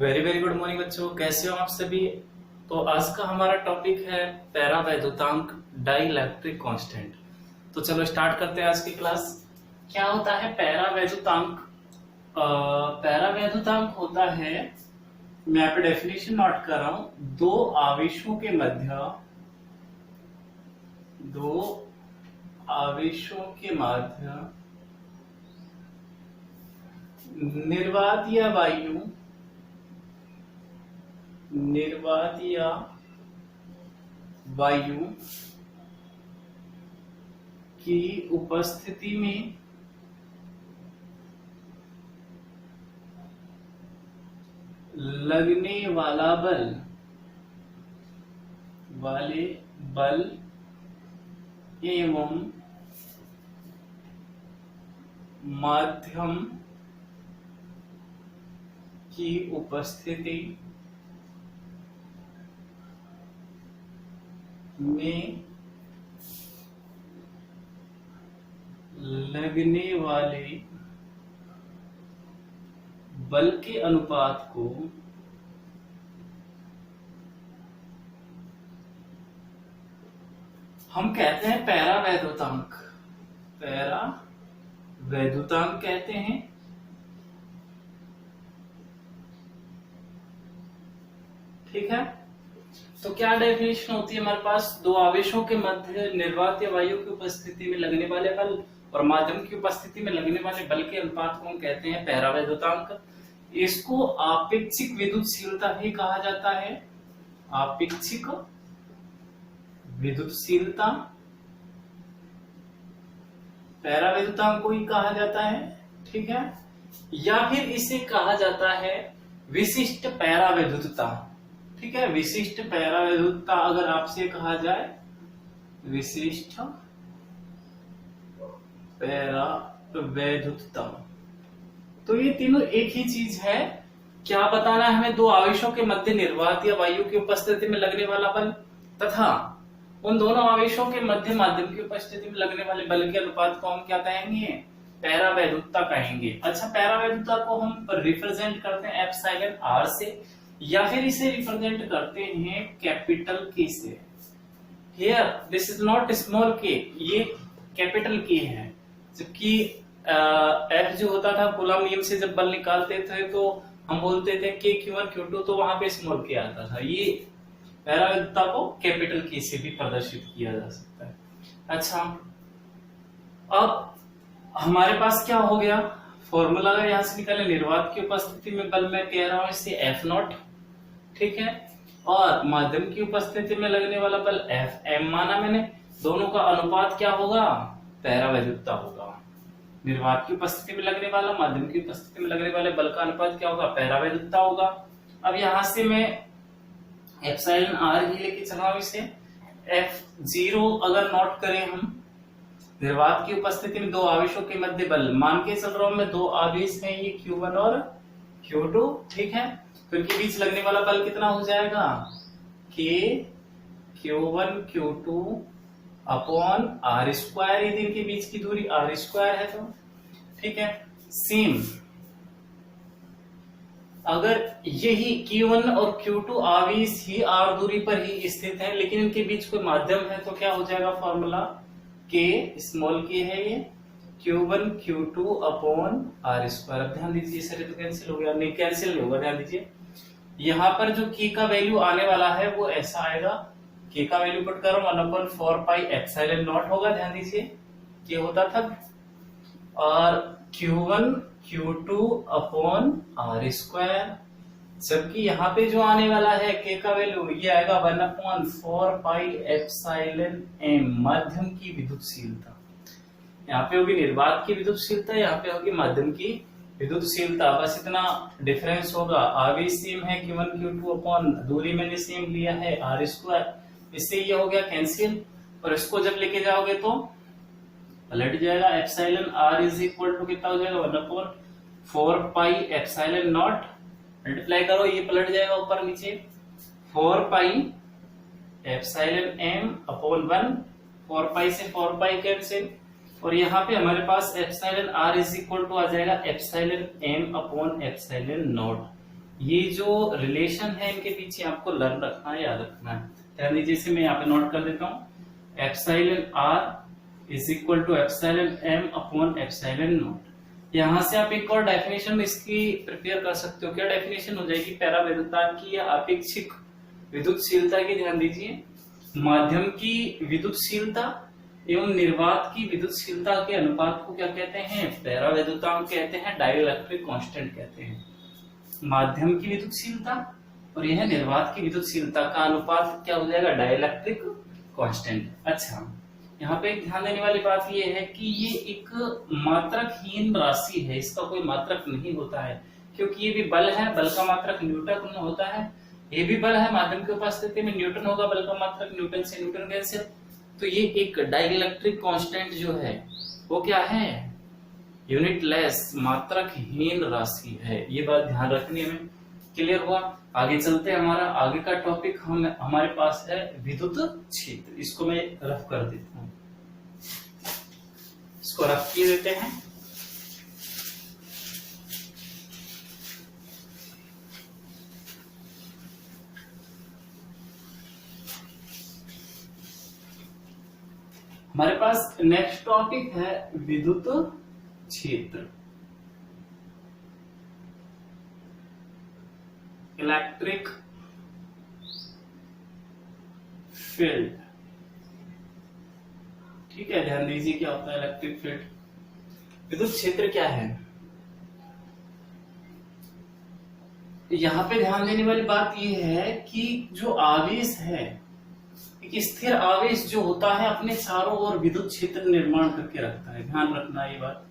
Very very good morning बच्चों, कैसे हो आप सभी। तो आज का हमारा टॉपिक है पैरावैद्युतांक डाइइलेक्ट्रिक कांस्टेंट। तो चलो स्टार्ट करते हैं आज की क्लास। क्या होता है पैरावैद्युतांक? पैरावैद्युतांक होता है, मैं यहाँ पे डेफिनेशन नोट कर रहा हूं, दो आवेशों के मध्य निर्वात या वायु की उपस्थिति में लगने वाला बल एवं माध्यम की उपस्थिति में लगने वाले बल के अनुपात को हम कहते हैं पैरावैद्युतांक। पैरावैद्युतांक कहते हैं। ठीक है, तो क्या डेफिनेशन होती है हमारे पास? दो आवेशों के मध्य निर्वात या वायु की उपस्थिति में लगने वाले बल और माध्यम की उपस्थिति में लगने वाले बल के अनुपात को हम कहते हैं पैरावैद्युतांक। इसको आपेक्षिक विद्युतशीलता भी कहा जाता है। आपेक्षिक विद्युतशीलता पैरावैद्युतांक को ही कहा जाता है। ठीक है, या फिर इसे कहा जाता है विशिष्ट पैरावैद्युतता। ठीक है, विशिष्ट पैरावैद्युतता अगर आपसे कहा जाए, विशिष्ट पैरावैद्युतता, तो ये तीनों एक ही चीज है। क्या बताना है हमें? दो आवेशों के मध्य निर्वात या वायु की उपस्थिति में लगने वाला बल तथा उन दोनों आवेशों के मध्य माध्यम की उपस्थिति में लगने वाले बल के अनुपात को हम क्या कहेंगे? पैरावैद्युतता कहेंगे। अच्छा, पैरावैद्युतता को हम रिप्रेजेंट करते हैं एप्सिलॉन आर से, या फिर इसे रिप्रेजेंट करते हैं कैपिटल के से। Here this is not small के, ये कैपिटल के है। जबकि एफ जो होता था कूलम नियम से जब बल निकालते थे तो हम बोलते थे के Q1 Q2, तो वहां पे स्मॉल के आता था। ये पैरावैद्युतता को कैपिटल के से भी प्रदर्शित किया जा सकता है। अच्छा, अब हमारे पास क्या हो गया? फॉर्मूला अगर यहां से निकाले, निर्वात की उपस्थिति में बल मैं कह रहा हूं इससे F0, ठीक है, और माध्यम की उपस्थिति में लगने वाला बल Fm माना मैंने। दोनों का अनुपात क्या होगा? पैरावैद्युतता होगा। निर्वात की उपस्थिति में लगने वाला, माध्यम की उपस्थिति में लगने वाले बल का अनुपात क्या होगा? पैरावैद्युतता होगा। अब यहां से मैं एप्सिलॉन आर ही लेके चल रहा हूं इसे। F0 अगर नोट करें हम, निर्वात की उपस्थिति में दो आवेशों के मध्य बल मान के चल रहा हूं मैं, दो आवेश हैं ये Q1 और Q2। ठीक है, तो इनके बीच लगने वाला बल कितना हो जाएगा? K Q1 Q2 upon R square. यदि इनके बीच की दूरी आर स्क्वायर है तो ठीक है। सेम अगर यही Q1 और Q2 आवेश ही आर दूरी पर ही स्थित है, लेकिन इनके बीच कोई माध्यम है, तो क्या हो जाएगा फॉर्मूला? K स्मॉल k है ये, Q1 Q2 upon R square. अब ध्यान दीजिए, सर तो कैंसिल हो गया, नहीं कैंसिल नहीं होगा। ध्यान दीजिए, यहाँ पर जो k का वैल्यू आने वाला है वो ऐसा आएगा, k का वैल्यू पुट करो 1/4 पाई एप्सिलॉन नॉट होगा। ध्यान दीजिए, k होता था, और Q1 Q2 upon R square. जबकि यहाँ पे जो आने वाला है k का वैल्यू, ये आएगा 1/4 पाई एप्सिलॉन m, माध्यम की विद्युतशीलता। यहाँ पे होगी निर्वात की विद्युतशीलता, यहाँ पे होगी माध्यम की विद्युतशीलता। बस इतना डिफरेंस होगा। आवेश सेम है Q1 Q2 अपॉन दूरी मैंने सेम लिया है आर स्क्वायर, इससे ये हो गया कैंसिल। और इसको जब लेके जाओगे तो पलट जाएगा। Epsilon R is equal to कितना हो जाएगा? 1/4 पाई एप्सिलॉन नॉट, मल्टीप्लाई करो, ये पलट जाएगा ऊपर नीचे, 4 pi epsilon m upon 1, 4 pi से 4 पाई कैंसिल, और यहाँ पे हमारे पास epsilon R is equal to आ जाएगा epsilon m upon epsilon naught. ये जो रिलेशन है इनके पीछे आपको लर्न रखना है, याद रखना है। ध्यान दीजिए, इसे मैं यहाँ पे नोट कर देता हूँ। Epsilon R is equal to epsilon M upon epsilon naught. यहाँ से आप एक और डेफिनेशन इसकी प्रिपेयर कर सकते हो। क्या डेफिनेशन हो जाएगी? पैराविद्युतांक की या अपेक्षिक विद्युतशीलता की। ध्यान दीजिए, माध्यम की विद्युतशीलता एवं निर्वात की विद्युतशीलता के अनुपात को क्या कहते हैं? पैराविद्युतांक कहते हैं, डाइलेक्ट्रिक कांस्टेंट कहते हैं। माध्यम की विद्युतशीलता और यह निर्वात की विद्युतशीलता का अनुपात क्या हो जाएगा? Dielectric constant. अच्छा, यहाँ पे ध्यान देने वाली बात यह है कि ये एक मात्रकहीन राशि है, इसका कोई मात्रक नहीं होता है, क्योंकि ये भी बल है, बल का मात्रक न्यूटन होता है। ये भी बल है, माध्यम की उपस्थिति में न्यूटन होगा, बल का मात्रक न्यूटन से न्यूटन कैंसिल। तो ये एक डाइलेक्ट्रिक कांस्टेंट जो है वो क्या है? यूनिटलेस, मात्रकहीन राशि है। ये बात ध्यान रखने में। क्लियर हुआ? आगे चलते हैं। हमारा आगे का टॉपिक हमारे पास है विद्युत क्षेत्र। इसको मैं रफ कर देता हूं, इसको रफ किए देते हैं। हमारे पास नेक्स्ट टॉपिक है विद्युत क्षेत्र, इलेक्ट्रिक फील्ड। ठीक है, ध्यान दीजिए क्या होता है इलेक्ट्रिक फील्ड। विद्युत क्षेत्र क्या है? यहां पे ध्यान देने वाली बात यह है कि जो आवेश है, एक स्थिर आवेश जो होता है अपने चारों ओर विद्युत क्षेत्र निर्माण करके रखता है। ध्यान रखना ये बात,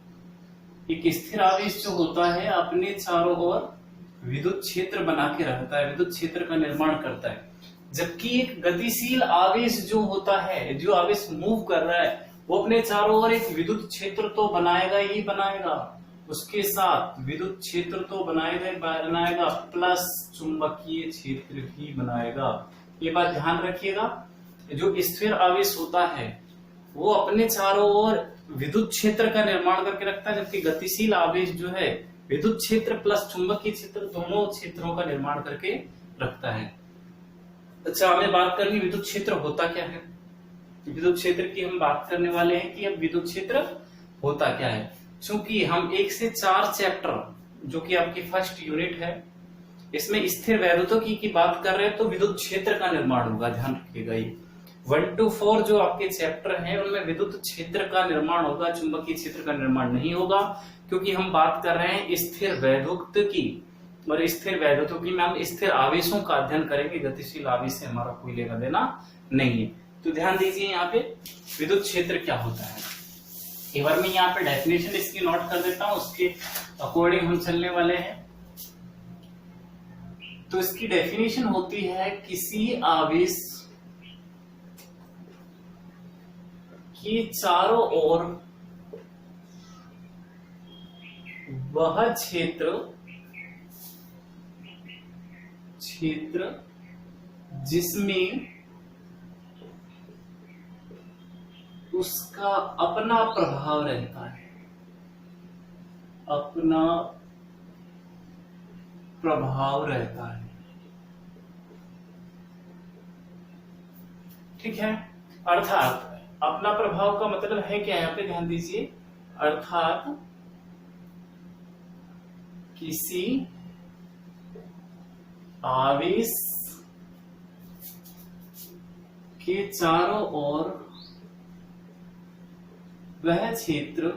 एक स्थिर आवेश जो होता है अपने चारों ओर विद्युत क्षेत्र बना के रखता है, विद्युत क्षेत्र का निर्माण करता है। जबकि एक गतिशील आवेश जो होता है, जो आवेश मूव कर रहा है, वो अपने चारों ओर एक विद्युत क्षेत्र तो बनाएगा ही बनाएगा, उसके साथ विद्युत क्षेत्र तो बनाएगा प्लस चुंबकीय क्षेत्र भी बनाएगा। ये बात ध्यान रखिएगा। जो स्थिर आवेश होता है वो अपने चारों ओर विद्युत क्षेत्र का निर्माण करके रखता है, जबकि गतिशील आवेश जो है विद्युत क्षेत्र प्लस चुंबकीय क्षेत्र दोनों क्षेत्रों का निर्माण करके रखता है। अच्छा, हमें बात करनी विद्युत क्षेत्र होता क्या है। विद्युत क्षेत्र की हम बात करने वाले हैं कि अब विद्युत क्षेत्र होता क्या है। चूंकि हम 1 से 4 चैप्टर जो कि आपकी फर्स्ट यूनिट है, इसमें स्थिर वैद्युतिकी की बात कर रहे हैं, तो विद्युत क्षेत्र का निर्माण होगा। ध्यान रखिएगा, ये 1 to 4 जो आपके चैप्टर हैं उनमें विद्युत क्षेत्र का निर्माण होगा, चुंबकीय क्षेत्र का निर्माण नहीं होगा, क्योंकि हम बात कर रहे हैं स्थिर वैद्युतिकी। और स्थिर वैद्युतिकी में हम स्थिर आवेशों का अध्ययन करेंगे, गतिशील आवेश से हमारा कोई लेना देना नहीं है। तो ध्यान दीजिए यहाँ पे विद्युत क्षेत्र क्या होता है। एक बार मैं यहाँ पे डेफिनेशन इसकी नोट कर देता हूं, उसके अकॉर्डिंग हम चलने वाले हैं। तो इसकी डेफिनेशन होती है किसी आवेश की चारों ओर वह क्षेत्र जिसमें उसका अपना प्रभाव रहता है, अपना प्रभाव रहता है। ठीक है, अर्थात अपना प्रभाव का मतलब है क्या? यहाँ पे ध्यान दीजिए, अर्थात किसी आवेश के चारों ओर वह क्षेत्र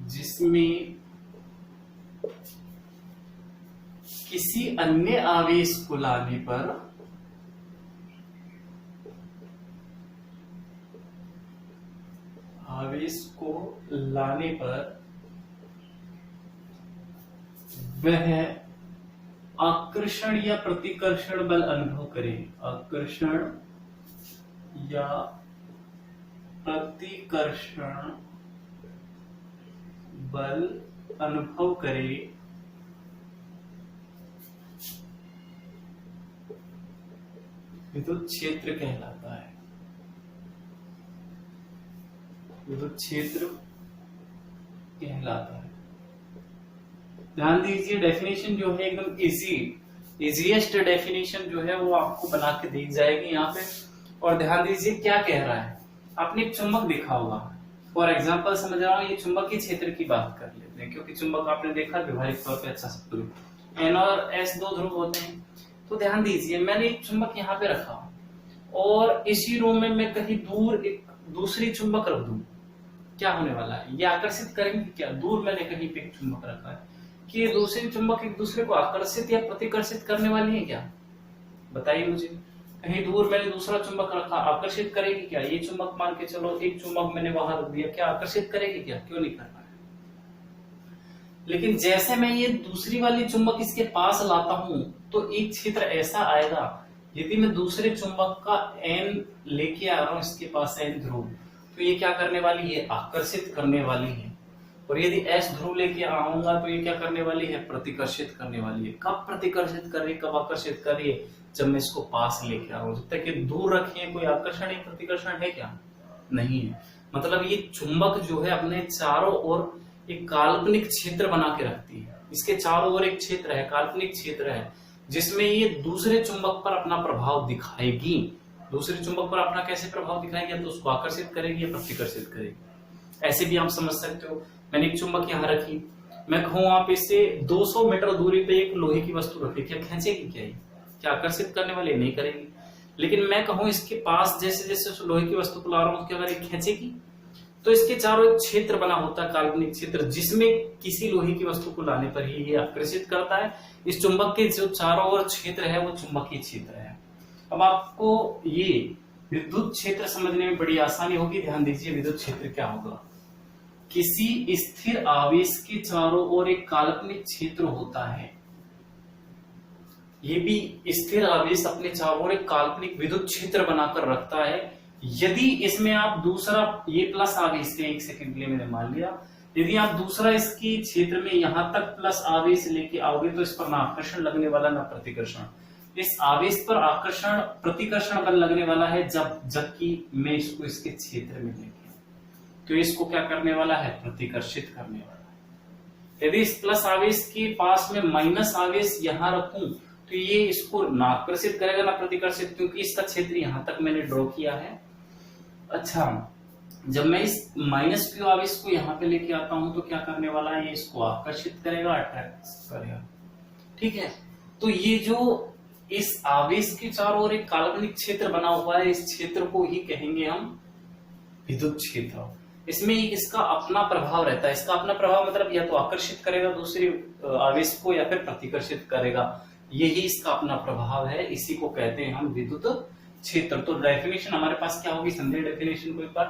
जिसमें किसी अन्य आवेश को लाने पर वह आकर्षण या प्रतिकर्षण बल अनुभव करे, आकर्षण या प्रतिकर्षण बल अनुभव करे, विद्युत क्षेत्र कहलाता है। विद्युत क्षेत्र कहलाता है। ध्यान दीजिए डेफिनेशन जो है एकदम इजीएस्ट डेफिनेशन जो है वो आपको बना के दी जाएगी यहाँ पे। और ध्यान दीजिए क्या कह रहा है, आपने एक चुंबक देखा होगा, फॉर एग्जाम्पल समझ रहा हूँ ये चुंबकीय क्षेत्र की बात कर लेते हैं, क्योंकि चुंबक आपने देखा व्यवहारिक तौर पर अच्छा से N और S दो ध्रुव होते हैं। तो ध्यान दीजिए मैंने एक चुंबक यहाँ पे रखा और इसी रो में मैं कहीं दूर एक दूसरी चुंबक रख दूं, क्या होने वाला है, ये आकर्षित करेंगे क्या? दूर मैंने कहीं पे एक चुंबक रखा है कि ये दूसरी चुंबक एक दूसरे को आकर्षित या प्रतिकर्षित करने वाली है क्या? बताइए मुझे। कहीं दूर मैंने दूसरा चुंबक रखा, आकर्षित करेगी क्या? ये चुंबक मान के चलो, एक चुंबक मैंने वहां रख दिया, क्या आकर्षित करेगी क्या? क्यों नहीं करना है। लेकिन जैसे मैं ये दूसरी वाली चुंबक इसके पास लाता हूं तो एक क्षेत्र ऐसा आएगा, यदि मैं दूसरे चुंबक का N लेके आ रहा हूं इसके पास N ध्रुव, तो ये क्या करने वाली है? आकर्षित करने वाली है। और यदि S ध्रुव लेके आऊंगा तो ये क्या करने वाली है? प्रतिकर्षित करने वाली है। कब प्रतिकर्षित कर रही है, कब आकर्षित कर रही है? जब मैं इसको पास लेके आ रहा हूं। जब तक ये दूर रखिए कोई आकर्षण या प्रतिकर्षण है क्या? नहीं है। मतलब ये चुंबक जो है अपने चारों ओर एक काल्पनिक क्षेत्र बना के रखती है। इसके चारों ओर एक क्षेत्र है, काल्पनिक क्षेत्र है, जिसमें ये दूसरे चुंबक पर अपना प्रभाव दिखाएगी। दूसरे चुंबक पर अपना कैसे प्रभाव दिखाएगी? तो उसको आकर्षित करेगी या प्रतिकर्षित करेगी। ऐसे भी आप समझ सकते हो, मैंने एक चुंबक यहाँ रखी, मैं कहूँ आप इससे 200 मीटर दूरी पे एक लोहे की वस्तु रखी, क्या खींचेगी क्या? क्या आकर्षित करने वाली? नहीं करेगी। लेकिन मैं कहूँ इसके पास जैसे जैसे उस लोहे की वस्तु को ला रहा हूँ, क्या करेगी? खींचेगी। तो इसके चारों एक क्षेत्र बना होता है, काल्पनिक क्षेत्र, जिसमें किसी लोहे की वस्तु को लाने पर ही ये आकर्षित करता है। इस चुंबक के जो चारों ओर क्षेत्र है वो चुंबकीय क्षेत्र है। अब आपको ये विद्युत क्षेत्र समझने में बड़ी आसानी होगी। ध्यान दीजिए विद्युत क्षेत्र क्या होगा। किसी स्थिर आवेश के चारों ओर एक काल्पनिक क्षेत्र होता है। ये भी स्थिर आवेश अपने चारों ओर एक काल्पनिक विद्युत क्षेत्र बनाकर रखता है। यदि इसमें आप दूसरा, ये प्लस आवेश थे, एक सेकंड के लिए मैंने मान लिया, यदि आप दूसरा इसकी क्षेत्र में यहां तक प्लस आवेश लेके आओगे तो इस पर ना आकर्षण लगने वाला ना प्रतिकर्षण। इस आवेश पर आकर्षण प्रतिकर्षण बल लगने वाला है जबकि मैं इसको इसके क्षेत्र में लेके, तो इसको क्या करने वाला है? प्रतिकर्षित करने वाला है। यदि इस प्लस आवेश के पास में माइनस आवेश यहां रखूं तो ये इसको ना आकर्षित करेगा ना प्रतिकर्षित, क्योंकि इसका क्षेत्र यहां तक मैंने ड्रॉ किया है। अच्छा, जब मैं इस माइनस क्यू आवेश को यहाँ पे लेके आता हूं तो क्या करने वाला है? ये इसको आकर्षित करेगा, अट्रैक्ट करेगा। ठीक है, तो ये जो इस आवेश के चारों ओर एक काल्पनिक क्षेत्र बना हुआ है, इस क्षेत्र को ही कहेंगे हम विद्युत क्षेत्र। इसमें इसका अपना प्रभाव रहता है। इसका अपना प्रभाव मतलब या तो आकर्षित करेगा दूसरी आवेश को या फिर प्रतिकर्षित करेगा। यही इसका अपना प्रभाव है, इसी को कहते हैं हम विद्युत क्षेत्र। तो डेफिनेशन हमारे पास क्या होगी? संदेह डेफिनेशन को एक बार,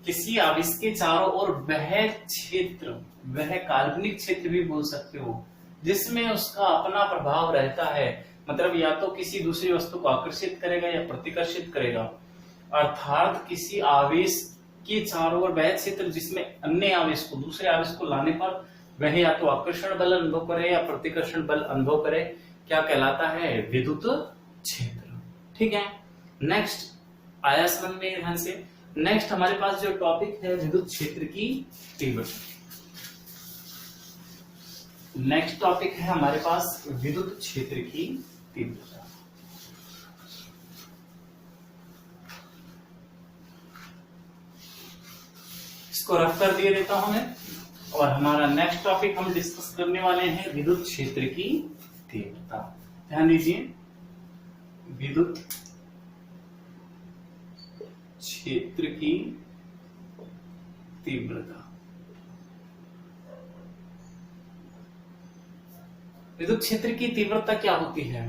किसी आवेश के चारों ओर वह क्षेत्र, वह काल्पनिक क्षेत्र भी बोल सकते हो, जिसमें उसका अपना प्रभाव रहता है। मतलब या तो किसी दूसरी वस्तु को आकर्षित करेगा या प्रतिकर्षित करेगा। अर्थात किसी आवेश के चारों ओर वह क्षेत्र जिसमें अन्य आवेश को, दूसरे आवेश को लाने पर वह या तो आकर्षण बल अनुभव करे या प्रतिकर्षण बल अनुभव करे, क्या कहलाता है? विद्युत क्षेत्र। ठीक है, नेक्स्ट आया समझ में ध्यान से। नेक्स्ट हमारे पास जो टॉपिक है विद्युत क्षेत्र की तीव्रता। नेक्स्ट टॉपिक है हमारे पास विद्युत क्षेत्र की तीव्रता। इसको रफ कर दिए देता हूं मैं, और हमारा नेक्स्ट टॉपिक हम डिस्कस करने वाले हैं विद्युत क्षेत्र की तीव्रता। ध्यान दीजिए, विद्युत क्षेत्र की तीव्रता। विद्युत क्षेत्र की तीव्रता क्या होती है?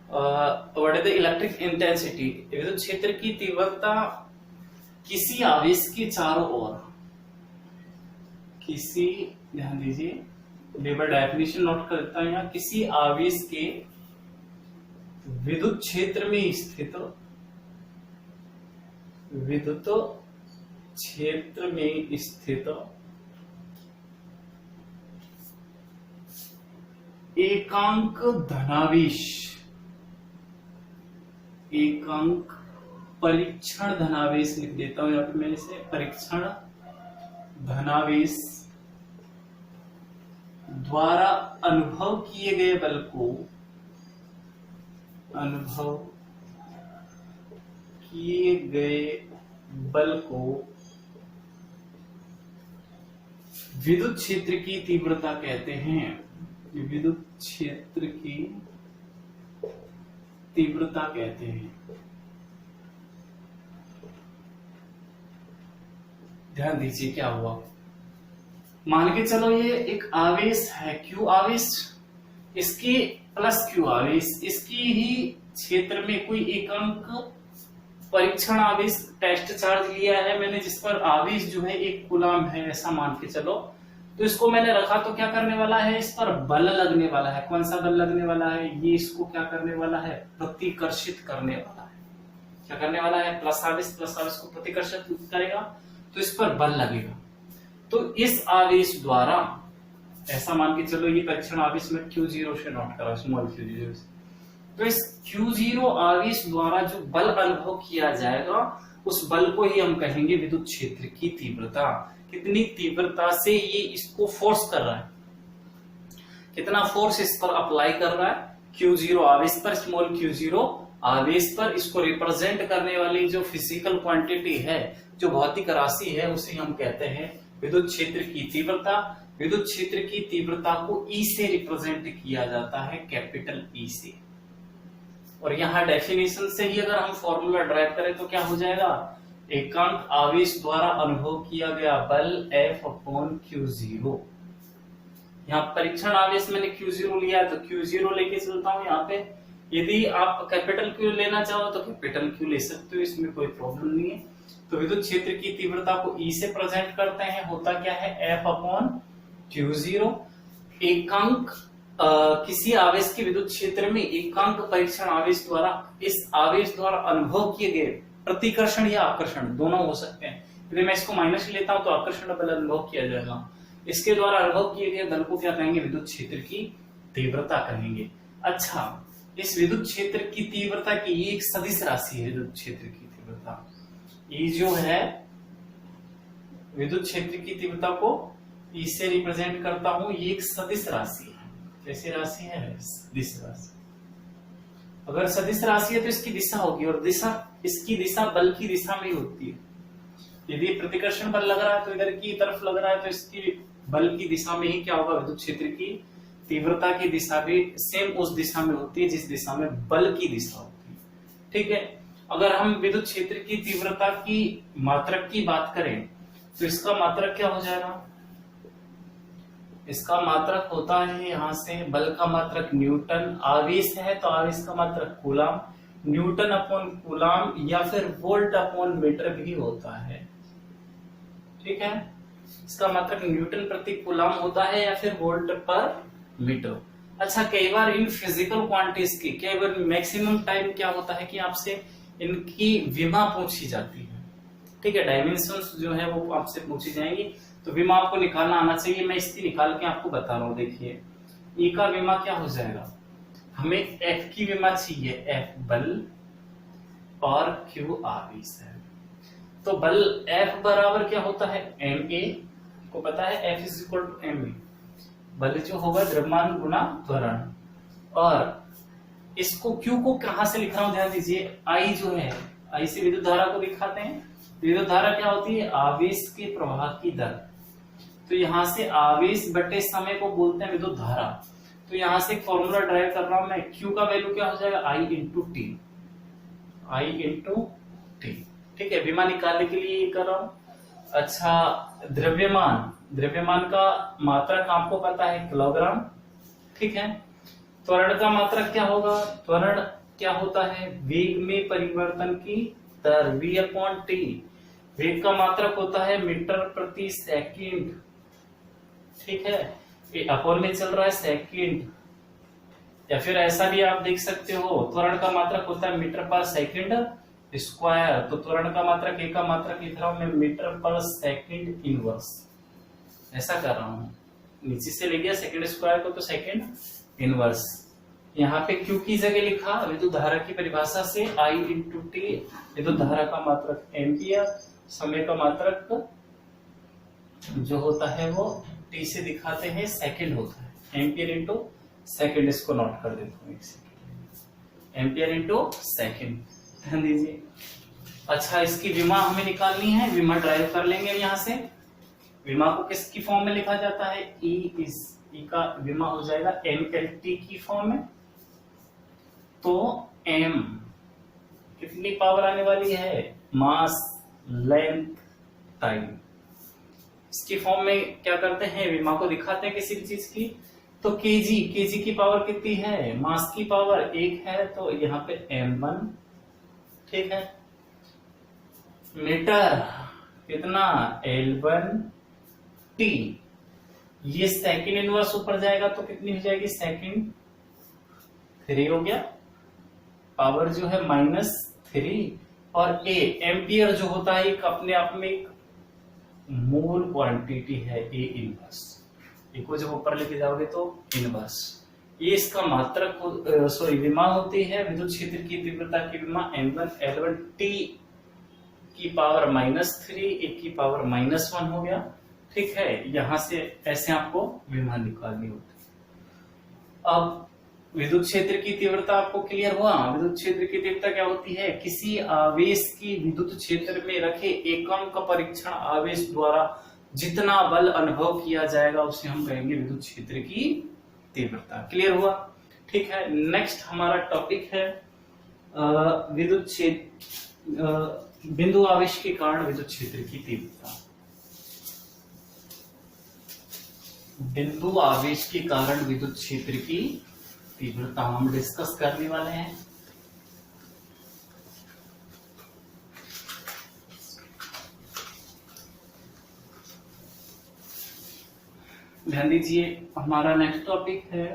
What is the electric intensity? विद्युत क्षेत्र की तीव्रता किसी आवेश के चारों ओर, किसी, ध्यान दीजिए डेफिनेशन नोट करता है यहाँ, किसी आवेश के विद्युत क्षेत्र में स्थित, विद्युत क्षेत्र में स्थित एकांक धनावेश, एकांक परीक्षण धनावेश लिख देता हूं यहाँ पे मैंने इसे, परीक्षण धनावेश द्वारा अनुभव किए गए बल को विद्युत क्षेत्र की तीव्रता कहते हैं। विद्युत क्षेत्र की तीव्रता कहते हैं। ध्यान दीजिए क्या हुआ। मान के चलो ये एक आवेश है Q आवेश, इसके प्लस Q आवेश, इसकी ही क्षेत्र में कोई एकांक परीक्षण आवेश टेस्ट चार्ज लिया है मैंने, जिस पर आवेश जो है 1 कूलम है ऐसा मान के चलो। तो इसको मैंने रखा तो क्या करने वाला है, इस पर बल लगने वाला है। कौन सा बल लगने वाला है, ये इसको क्या करने वाला है, प्रतिकर्षित करने वाला है। क्या करने वाला है, प्लस आवेश को प्रतिकर्षित करेगा तो इस पर बल लगेगा। तो इस आवेश द्वारा ऐसा मान के चलो, ये परीक्षण आवेश में Q0 से नोट करा, स्मॉल Q0 से। तो इस Q0 आवेश द्वारा जो बल अनुभव किया जाएगा उस बल को ही हम कहेंगे विद्युत क्षेत्र की तीव्रता। कितनी तीव्रता से ये इसको फोर्स कर रहा है, कितना फोर्स इस पर अप्लाई कर रहा है Q0 आवेश पर, स्मॉल Q0 आवेश पर। इसको रिप्रेजेंट करने वाली जो फिजिकल क्वांटिटी है, जो भौतिक राशि है, उसे हम कहते हैं विद्युत क्षेत्र की तीव्रता। विद्युत क्षेत्र की तीव्रता को E से रिप्रेजेंट किया जाता है, कैपिटल E से। और यहाँ डेफिनेशन से ही अगर हम फॉर्मूला ड्राइव करें तो क्या हो जाएगा, एकांक आवेश द्वारा अनुभव किया गया बल F/Q0। यहाँ परीक्षण आवेश मैंने Q0 लिया है तो Q0 लेके चलता हूँ यहाँ पे। यदि आप कैपिटल Q लेना चाहो तो कैपिटल Q ले सकते हो, इसमें कोई प्रॉब्लम नहीं है। तो विद्युत क्षेत्र की तीव्रता को E से प्रेजेंट करते हैं, होता क्या है F/Q0। एकांक किसी आवेश के विद्युत क्षेत्र में एकांक परीक्षण आवेश द्वारा, इस आवेश द्वारा अनुभव किए गए प्रतिकर्षण या आकर्षण दोनों हो सकते हैं। यदि मैं इसको माइनस लेता हूं तो आकर्षण बल अनुभव किया जाएगा। इसके द्वारा अनुभव किए गए बल को क्या कहेंगे, विद्युत क्षेत्र की तीव्रता कहेंगे। अच्छा, इस विद्युत क्षेत्र की तीव्रता की ये एक सदिश राशि है। विद्युत क्षेत्र की तीव्रता ये जो है, विद्युत क्षेत्र की तीव्रता को E से रिप्रेजेंट करता हूं, ये एक सदिश राशि है। कैसी राशि है, सदिश राशि। अगर सदिश राशि है तो इसकी दिशा होगी, और दिशा, इसकी दिशा बल की दिशा में ही होती है। यदि प्रतिकर्षण बल लग रहा है तो इधर की तरफ लग रहा है, तो इसकी बल की दिशा में ही क्या होगा, विद्युत क्षेत्र की तीव्रता की दिशा भी सेम उस दिशा में होती है जिस दिशा में बल की दिशा होती है। ठीक है। अगर हम विद्युत क्षेत्र की तीव्रता की मात्रक की बात करें तो इसका मात्रक क्या हो जाएगा, इसका मात्रक होता है यहां से बल का मात्रक न्यूटन, आवेश है तो आवेश का मात्रक कूलम, न्यूटन अपॉन कूलम या फिर वोल्ट अपॉन मीटर भी होता है। ठीक है, इसका मात्रक न्यूटन प्रति कूलम होता है या फिर वोल्ट पर मीटर। अच्छा, कई बार इन फिजिकल क्वांटिटीज की कई बार मैक्सिमम टाइम क्या होता है कि आपसे इनकी विमा पूछी जाती है। ठीक है, डायमेंशंस जो है वो आपसे पूछी जाएंगी, तो विमा आपको निकालना आना चाहिए। मैं इसकी निकाल के आपको बता रहा हूं। देखिए, E का विमा क्या हो जाएगा, हमें F की विमा चाहिए, F बल और Q आवेश है। तो बल F बराबर क्या होता है, ma, को पता है F is equal to ma। बल जो होगा द्रव्यमान गुना त्वरण, और इसको Q को कहां से लिख रहा हूं, ध्यान दीजिए। I जो है, I से विद्युत धारा को दिखाते हैं। विद्युत धारा क्या होती है, आवेश के प्रवाह की दर। तो यहां से आवेश बटे समय को बोलते हैं विद्युत धारा। तो यहां से एक फॉर्मूला ड्राइव कर रहा हूं मैं, Q का वैल्यू क्या हो जाएगा, I इंटू टी। ठीक है, विमा निकालने के लिए ये कर रहा हूं। अच्छा, द्रव्यमान का मात्रक आपको पता है, किलोग्राम। ठीक है, त्वरण का मात्रक क्या होगा, त्वरण क्या होता है, वेग में परिवर्तन की दर, v/t। वेग का मात्रक होता है मीटर प्रति सेकंड। ठीक है, ये अपॉन में चल रहा है सेकंड, या फिर ऐसा भी आप देख सकते हो, त्वरण का मात्रक होता है मीटर पर सेकंड स्क्वायर। तो त्वरण का मात्रक, ए का मात्रक लिख रहा हूं मैं मीटर पर सेकंड इनवर्स, ऐसा कर रहा हूं। नीचे से ले गया सेकंड स्क्वायर को तो सेकंड इनवर्स। यहाँ पे Q की जगह लिखा विद्युत धारा की परिभाषा से I इंटू टी। विद्युत धारा का मात्रक एम्पियर, समय का मात्रक जो होता है वो टी से दिखाते हैं सेकंड होता है, एम्पियर इंटू सेकंड, इसको नोट कर देता हूँ एक सेकंड, एम्पियर इंटू सेकंड, ध्यान दीजिए। अच्छा, इसकी विमा हमें निकालनी है, विमा ड्राइव कर लेंगे यहाँ से। विमा को किसकी फॉर्म में लिखा जाता है, ई का विमा हो जाएगा एमएलटी की फॉर्म में। तो एम कितनी पावर आने वाली है, मास लेंथ टाइम, इसकी फॉर्म में क्या करते हैं, विमा को दिखाते हैं किसी भी चीज की। तो केजी की पावर कितनी है, मास की पावर 1 है, तो यहाँ पे m1, ठीक है। मीटर कितना, L1T, ये सेकंड इनवर्स ऊपर जाएगा तो कितनी हो जाएगी, सेकंड 3 हो गया, पावर जो है -3। और ए एम्पियर जो होता है एक अपने आप में एक मूल क्वांटिटी है, ए इनवर्स, को जब ऊपर लेके जाओगे तो इनवर्स, ये इसका मात्रक विमा होती है, विद्युत क्षेत्र की तीव्रता की विमा m1 L1T की पावर -3, एक की पावर -1 हो गया, ठीक है। यहां से ऐसे आपको विमा निकालनी होती है। अब विद्युत क्षेत्र की तीव्रता आपको क्लियर हुआ। विद्युत क्षेत्र की तीव्रता क्या होती है, किसी आवेश की विद्युत क्षेत्र में रखे एकम का परीक्षण आवेश द्वारा जितना बल अनुभव किया जाएगा उसे हम कहेंगे विद्युत क्षेत्र की तीव्रता। क्लियर हुआ, ठीक है। नेक्स्ट हमारा टॉपिक है विद्युत क्षेत्र, बिंदु आवेश के कारण विद्युत क्षेत्र की तीव्रता। बिंदु आवेश के कारण विद्युत क्षेत्र की तीव्रता हम डिस्कस करने वाले हैं। ध्यान दीजिए, हमारा नेक्स्ट टॉपिक है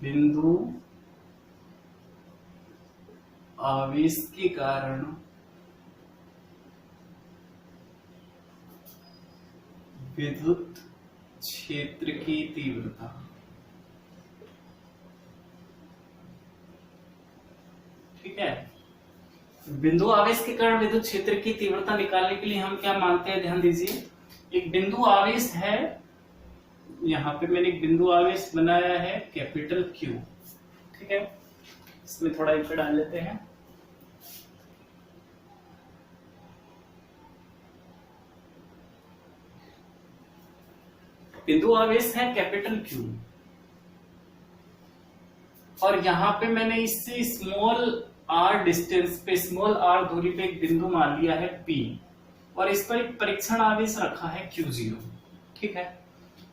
बिंदु आवेश के कारण विद्युत क्षेत्र की तीव्रता। ठीक है, बिंदु आवेश के कारण विद्युत क्षेत्र की तीव्रता निकालने के लिए हम क्या मानते हैं, ध्यान दीजिए। एक बिंदु आवेश है, यहां पे मैंने एक बिंदु आवेश बनाया है कैपिटल Q, ठीक है। इसमें थोड़ा इनको डाल लेते हैं। बिंदु आवेश है कैपिटल Q, और यहां पे मैंने इससे स्मॉल r डिस्टेंस पे, स्मॉल r दूरी पे एक बिंदु मान लिया है P, और इस पर एक परीक्षण आवेश रखा है Q0, ठीक है।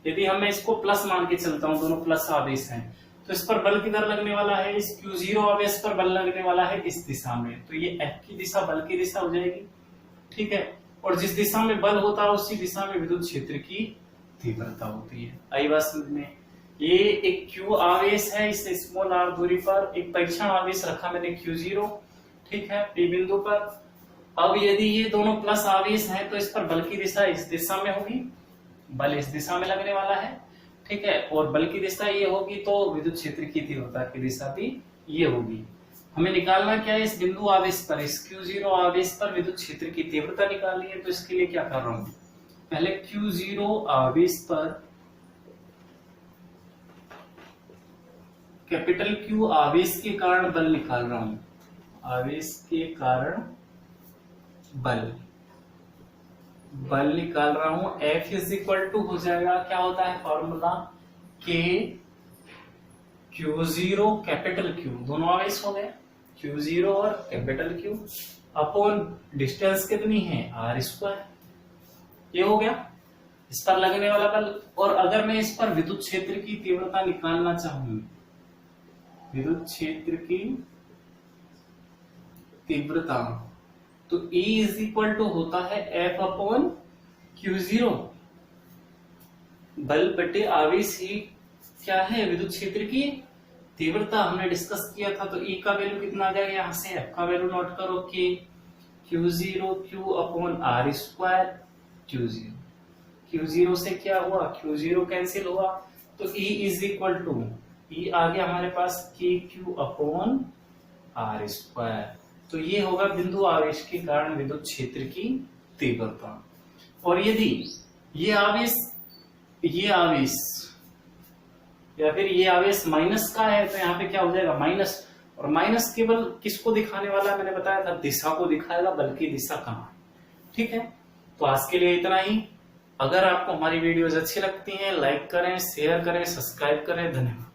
यदि मैं इसको प्लस मान के चलता हूं, दोनों प्लस आवेश हैं, तो इस पर बल किधर लगने वाला है, इस Q0 आवेश पर बल लगने वाला है इस दिशा में, तो ये F की दिशा बल की दिशा हो जाएगी, ठीक है। और जिस दिशा में बल होता है उसी दिशा में विद्युत क्षेत्र की तीव्रता होती है। आई बात समझ में। ये एक Q आवेश है, इस स्मॉल r दूरी पर एक परीक्षण आवेश रखा मैंने Q0, ठीक है, P बिंदु पर। अब यदि ये दोनों प्लस आवेश हैं तो इस पर बल की दिशा इस दिशा में होगी, बल इस दिशा में लगने वाला है, ठीक है, और बल की दिशा ये होगी तो विद्युत क्षेत्र की तीव्रता की दिशा भी ये होगी। हमें निकालना क्या है, इस बिंदु आवेश पर, इस Q0 आवेश पर विद्युत क्षेत्र की तीव्रता निकालनी है। तो इसके लिए क्या कर रहा हूं, पहले Q0 आवेश पर कैपिटल Q आवेश के कारण बल निकाल रहा हूं, आवेश के कारण बल निकाल रहा हूं। F इज इक्वल टू हो जाएगा, क्या होता है formula, K Q0 capital Q, दोनों आवेश हो गए Q0 और कैपिटल Q, अपॉन डिस्टेंस कितनी है r², ये हो गया इस पर लगने वाला बल। और अगर मैं इस पर विद्युत क्षेत्र की तीव्रता निकालना चाहूं, विद्युत क्षेत्र की तीव्रता, तो E इज इक्वल टू होता है F अपॉन Q0, बल बटे आवेश ही क्या है, विद्युत क्षेत्र की तीव्रता। हमने डिस्कस किया था, तो E का वैल्यू कितना आ जाएगा, यहां से F का वैल्यू नोट करो कि Q0 Q upon r² Q0, Q0 से क्या हुआ, Q0 कैंसिल हुआ, तो E is equal to, E आ गया हमारे पास KQ अपॉन r²। तो ये होगा बिंदु आवेश के कारण विद्युत क्षेत्र की तीव्रता। और यदि ये आवेश या फिर ये आवेश माइनस का है तो यहाँ पे क्या हो जाएगा माइनस, और माइनस केवल किसको दिखाने वाला है, मैंने बताया था दिशा को दिखाएगा, बल्कि दिशा कहाँ है। ठीक है, तो आज के लिए इतना ही। अगर आपको हमारी वीडियोस अच्छी लगती हैं लाइक करें, शेयर करें, सब्सक्राइब करें। धन्यवाद।